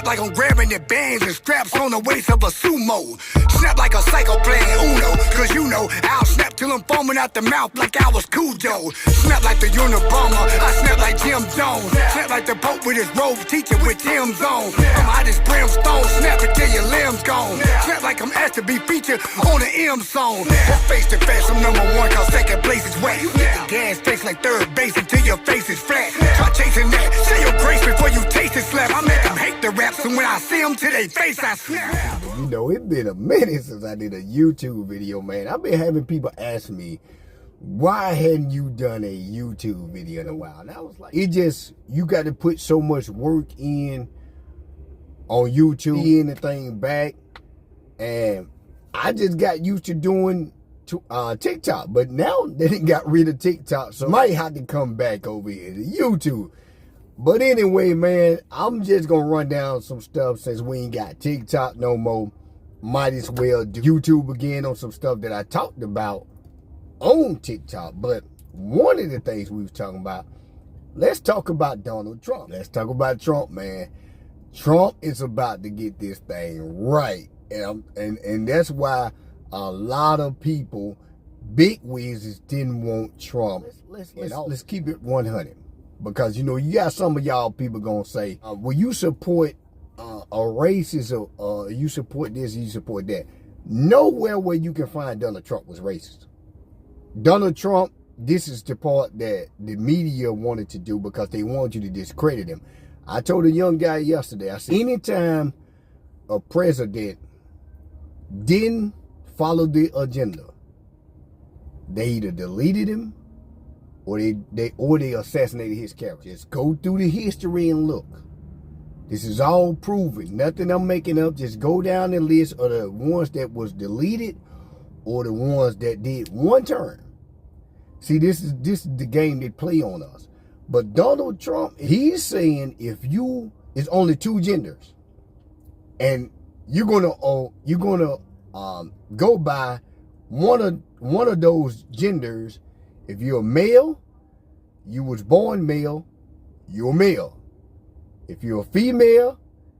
like I'm grabbing the bands and straps on the waist of a sumo. Snap like a psycho playing Uno, cause you know I'll snap till I'm foaming out the mouth like I was Cujo. Snap like the Unabomber, I snap like Jim Jones. Snap like the Pope with his robe, teaching with Tim's on. I'm hot as brimstone, snap it till your limbs gone. Snap like I'm asked to be featured on the M song. Face to face, I'm number one, cause second place is wet. Hit the gas takes like third base until your face is flat. Try chasing that, say your grace before you taste it slap. I make them hate the raps, and when I see them to their face, I snap. You know, it's been a minute since I did a YouTube video, man. I've been having people ask me, why hadn't you done a YouTube video in a while? And I was like, you got to put so much work in on YouTube, getting the thing back. And I just got used to doing TikTok. But now they got rid of TikTok, so I might have to come back over here to YouTube. But anyway, man, I'm just going to run down some stuff since we ain't got TikTok no more. Might as well do YouTube again on some stuff that I talked about on TikTok. But one of the things we was talking about, let's talk about Donald Trump. Let's talk about Trump, man. Trump is about to get this thing right. And that's why a lot of people, big wizzes, didn't want Trump. Let's keep it 100. Because, you know, you got some of y'all people going to say, well, you support a racist, or you support this, you support that. Nowhere where you can find Donald Trump was racist. Donald Trump, this is the part that the media wanted to do because they wanted you to discredit him. I told a young guy yesterday, I said, anytime a president didn't follow the agenda, they either deleted him or they assassinated his character. Just go through the history and look. This is all proven. Nothing I'm making up. Just go down the list of the ones that was deleted or the ones that did one term. See, this is the game they play on us. But Donald Trump, he's saying it's only two genders, and you're gonna go by one of those genders. If you're a male, you was born male, you're male. If you're a female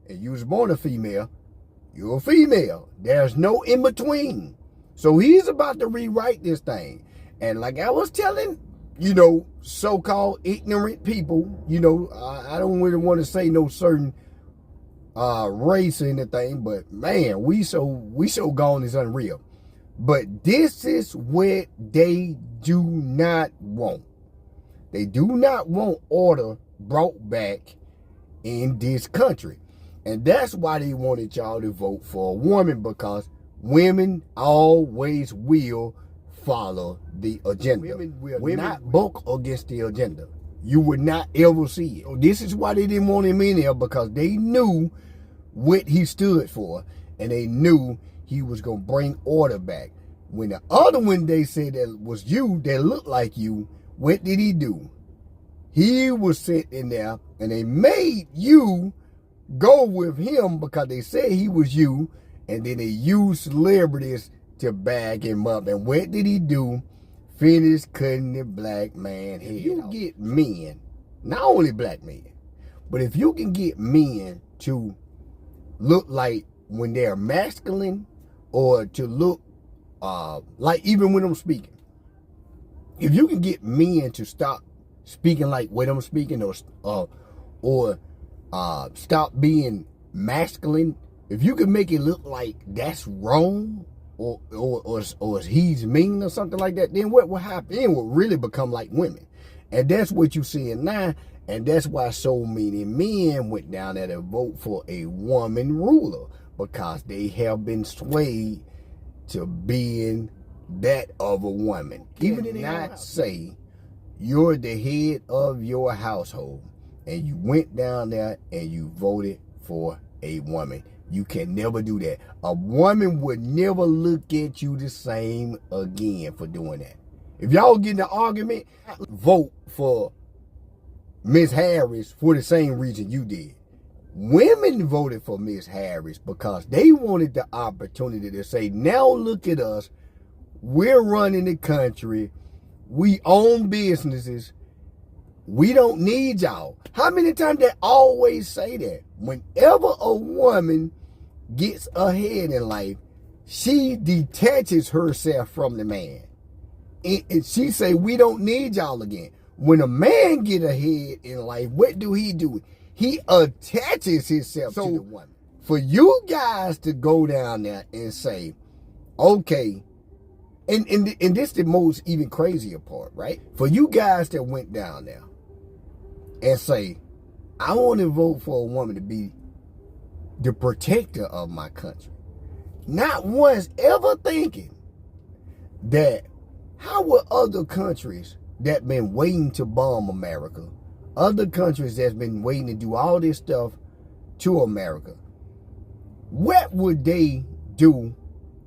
and you was born a female, you're a female. There's no in between. So he's about to rewrite this thing. And like I was telling, you know, so-called ignorant people, you know, I don't really want to say no certain race or anything, but man, we so gone is unreal. But this is what they do not want. They do not want order brought back in this country. And that's why they wanted y'all to vote for a woman, because women always will follow the agenda. Women not buck against the agenda. You would not ever see it. So this is why they didn't want him in there, because they knew what he stood for, and they knew he was going to bring order back. When the other one they said that was you, that looked like you, what did he do? He was sitting there, and they made you go with him because they said he was you, and then they used celebrities to back him up. And what did he do? Finish cutting the black man head. If you get men, not only black men, but if you can get men to look like when they're masculine, or to look like even when I'm speaking, if you can get men to stop speaking like what I'm speaking, or stop being masculine, if you can make it look like that's wrong, or he's mean or something like that, then what will happen? It will really become like women. And that's what you're seeing now. And that's why so many men went down there to vote for a woman ruler, because they have been swayed to being that of a woman. Even if they not say you're the head of your household and you went down there and you voted for a woman, you can never do that. A woman would never look at you the same again for doing that. If y'all get in an argument, vote for Miss Harris for the same reason you did. Women voted for Miss Harris because they wanted the opportunity to say, now look at us. We're running the country. We own businesses. We don't need y'all. How many times they always say that? Whenever a woman gets ahead in life, she detaches herself from the man. And she say, we don't need y'all again. When a man get ahead in life, what do? He attaches himself to the woman. For you guys to go down there and say, okay, and this the most even crazier part, right? For you guys that went down there and say, I want to vote for a woman to be the protector of my country. Not once ever thinking that how would other countries that been waiting to bomb America, other countries that's been waiting to do all this stuff to America, what would they do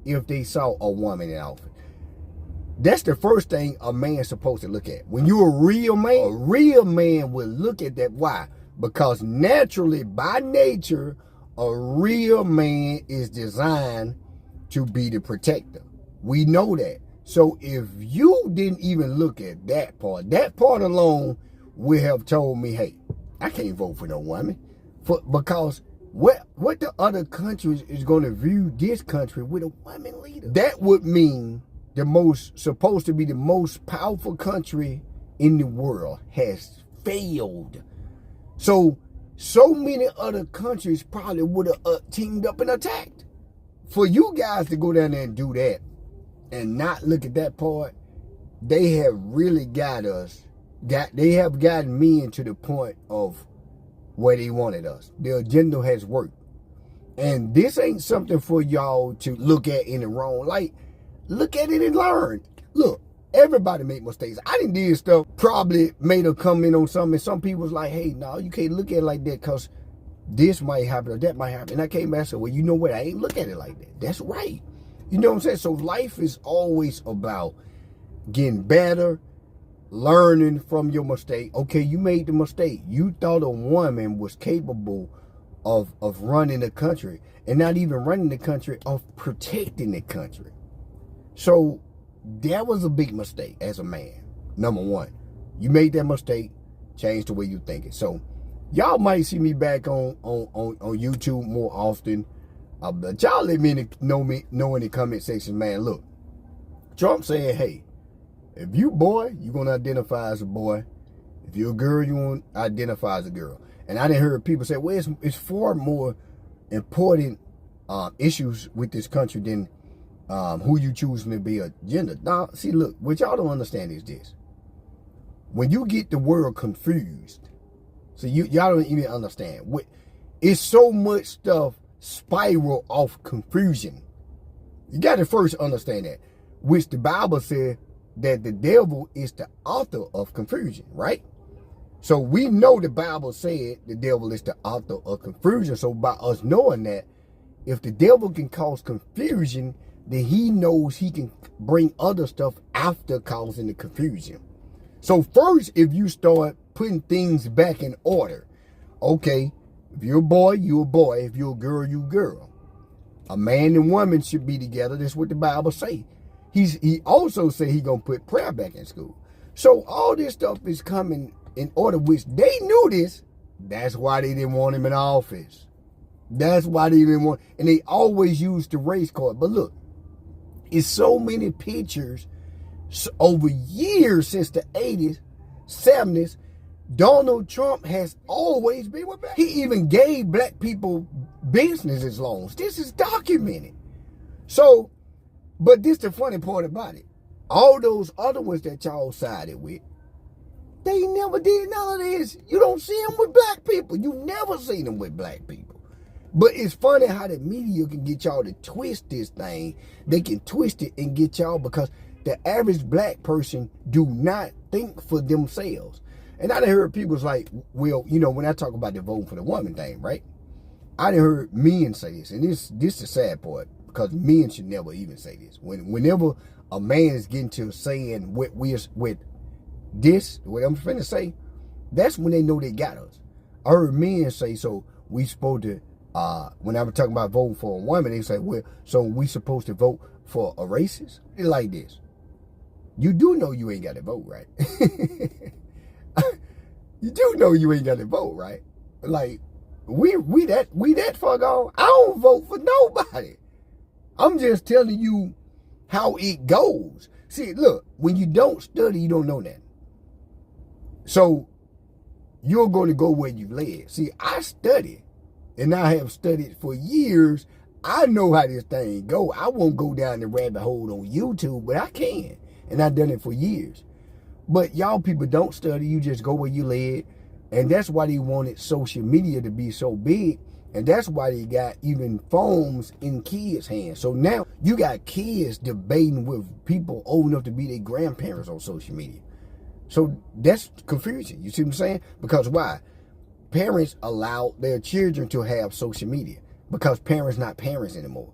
if they saw a woman in office? That's the first thing a man's supposed to look at. When you're a real man will look at that. Why? Because naturally, by nature, a real man is designed to be the protector. We know that. So if you didn't even look at that part alone would have told me, hey, I can't vote for no woman. Because what the other countries is going to view this country with a woman leader? That would mean supposed to be the most powerful country in the world has failed. So many other countries probably would have teamed up and attacked. For you guys to go down there and do that and not look at that part, they have really they have gotten me into the point of where they wanted us. The agenda has worked. And this ain't something for y'all to look at in the wrong light. Look at it and learn. Look, everybody make mistakes. I done did stuff, probably made a comment on something, and some people was like, hey, no, you can't look at it like that because this might happen or that might happen. And I came back and said, well, you know what? I ain't look at it like that. That's right. You know what I'm saying? So life is always about getting better, learning from your mistake. Okay, you made the mistake. You thought a woman was capable of running the country, and not even running the country, of protecting the country. So that was a big mistake as a man. Number one, you made that mistake, change the way you think it. So y'all might see me back on YouTube more often. But y'all let me know in the comment section, man. Look, Trump saying, hey, if you boy, you're going to identify as a boy. If you're a girl, you want to identify as a girl. And I didn't hear people say, well, it's far more important issues with this country than who you choosing to be a gender. Now, see, look, what y'all don't understand is this. When you get the world confused, so y'all don't even understand. It's so much stuff spiral off confusion. You got to first understand that, which the Bible said that the devil is the author of confusion, right? So we know the Bible said the devil is the author of confusion. So by us knowing that, if the devil can cause confusion, then he knows he can bring other stuff after causing the confusion. So first, if you start putting things back in order, okay, if you're a boy, you a boy. If you're a girl, you a girl. A man and woman should be together. That's what the Bible say. He also say he gonna put prayer back in school. So all this stuff is coming in order, which they knew this. That's why they didn't want him in office. That's why they didn't want, and they always use the race card. But look, it's so many pictures over years since the 80s, 70s. Donald Trump has always been with black. He even gave black people businesses loans. This is documented. So, but this the funny part about it. All those other ones that y'all sided with, they never did none of this. You don't see them with black people. You never seen them with black people. But it's funny how the media can get y'all to twist this thing. They can twist it and get y'all, because the average black person do not think for themselves. And I done heard people's like, well, you know, when I talk about the voting for the woman thing, right? I done heard men say this, and this is the sad part, because men should never even say this. Whenever a man is getting to saying with this, what I'm finna say, that's when they know they got us. I heard men say, so we supposed to, when I was talking about voting for a woman, they say, well, so we supposed to vote for a racist? It's like this. You do know you ain't got to vote, right? You do know you ain't got to vote, right? Like, we that far gone. I don't vote for nobody. I'm just telling you how it goes. See, look, when you don't study, you don't know that. So you're going to go where you led. See, I study, and I have studied for years. I know how this thing go. I won't go down the rabbit hole on YouTube, but I can, and I've done it for years. But y'all people don't study. You just go where you led, and that's why they wanted social media to be so big, and that's why they got even phones in kids' hands. So now you got kids debating with people old enough to be their grandparents on social media. So that's confusing. You see what I'm saying? Because why? Parents allow their children to have social media because parents not parents anymore.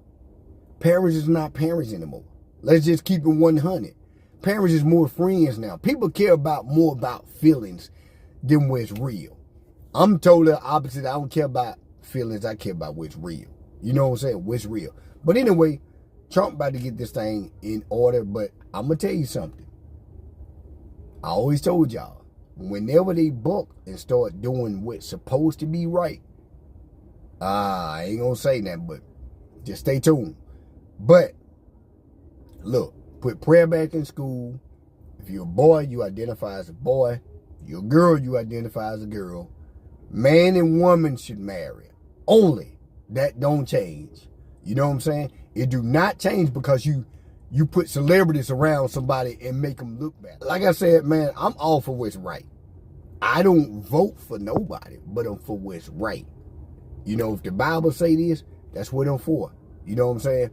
Parents is not parents anymore. Let's just keep it 100. Parents is more friends now. People care more about feelings than what's real. I'm totally opposite. I don't care about feelings. I care about what's real. You know what I'm saying? What's real. But anyway, Trump about to get this thing in order. But I'm going to tell you something. I always told y'all, whenever they buck and start doing what's supposed to be right, I ain't going to say that, but just stay tuned. But, look, put prayer back in school. If you're a boy, you identify as a boy. If you're a girl, you identify as a girl. Man and woman should marry. Only. That don't change. You know what I'm saying? It do not change because you put celebrities around somebody and make them look bad. Like I said, man, I'm all for what's right. I don't vote for nobody, but I'm for what's right. You know, if the Bible say this, that's what I'm for. You know what I'm saying?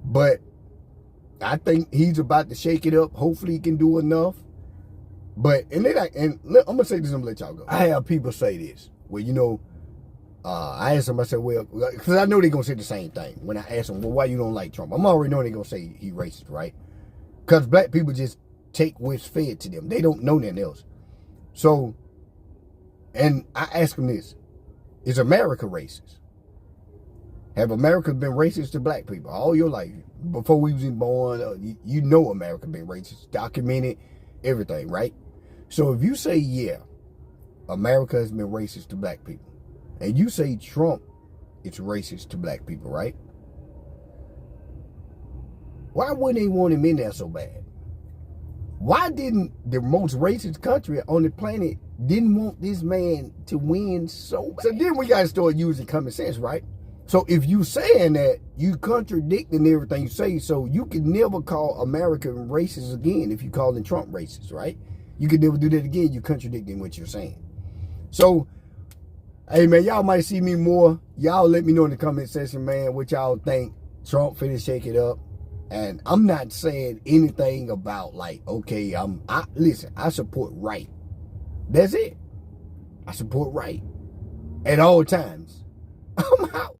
But I think he's about to shake it up. Hopefully he can do enough. But, I'm going to say this and let y'all go. I have people say this. Well, you know, I asked them, I said, well, because I know they're going to say the same thing. When I ask them, well, why you don't like Trump? I'm already knowing they're going to say he racist, right? Because black people just take what's fed to them. They don't know nothing else. So, and I ask them this. Is America racist? Have America been racist to black people all your life? Before we was born, you know America been racist. Documented, everything, right? So if you say, yeah, America has been racist to black people, and you say Trump is racist to black people, right? Why wouldn't they want him in there so bad? Why didn't the most racist country on the planet didn't want this man to win so bad? So then we got to start using common sense, right? So if you saying that, you contradicting everything you say, so you can never call America racist again if you calling Trump racist, right? You can never do that again. You contradicting what you're saying. So, hey, man, y'all might see me more. Y'all let me know in the comment section, man, what y'all think. Trump finna shake it up. And I'm not saying anything about, like, okay, listen, I support right. That's it. I support right. At all times. I'm out.